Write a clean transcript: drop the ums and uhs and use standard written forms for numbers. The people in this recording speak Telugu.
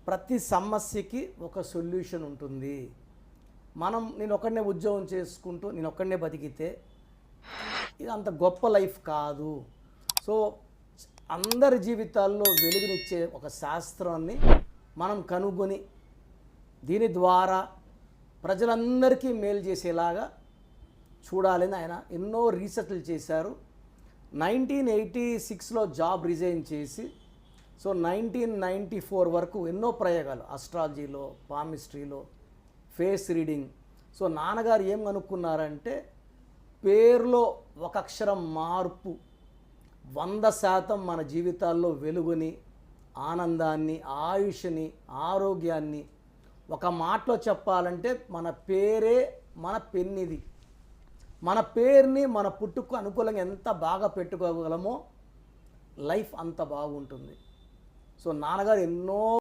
ప్రతి సమస్యకి ఒక సొల్యూషన్ ఉంటుంది. నేను ఒక్కడనే ఉద్యోగం చేసుకుంటూ నేను ఒక్కడనే బతికితే ఇది అంత గొప్ప లైఫ్ కాదు. సో అందరి జీవితాల్లో వెలుగునిచ్చే ఒక శాస్త్రాన్ని మనం కనుగొని దీని ద్వారా ప్రజలందరికీ మేలు చేసేలాగా చూడాలని ఆయన ఎన్నో రీసెర్చ్లు చేశారు. 1986లో జాబ్ రిజైన్ చేసి 1994 వరకు ఎన్నో ప్రయోగాలు అస్ట్రాలజీలో, పామిస్ట్రీలో, ఫేస్ రీడింగ్. నాన్నగారు ఏం కనుక్కున్నారంటే పేరులో ఒక అక్షరం మార్పు 100% మన జీవితాల్లో వెలుగుని, ఆనందాన్ని, ఆయుష్ని, ఆరోగ్యాన్ని, ఒక మాటలో చెప్పాలంటే మన పేరే మన పెన్నిది. మన పేరుని మన పుట్టుకు అనుకూలంగా ఎంత బాగా పెట్టుకోగలమో లైఫ్ అంత బాగుంటుంది. నాన్నగారు ఎన్నో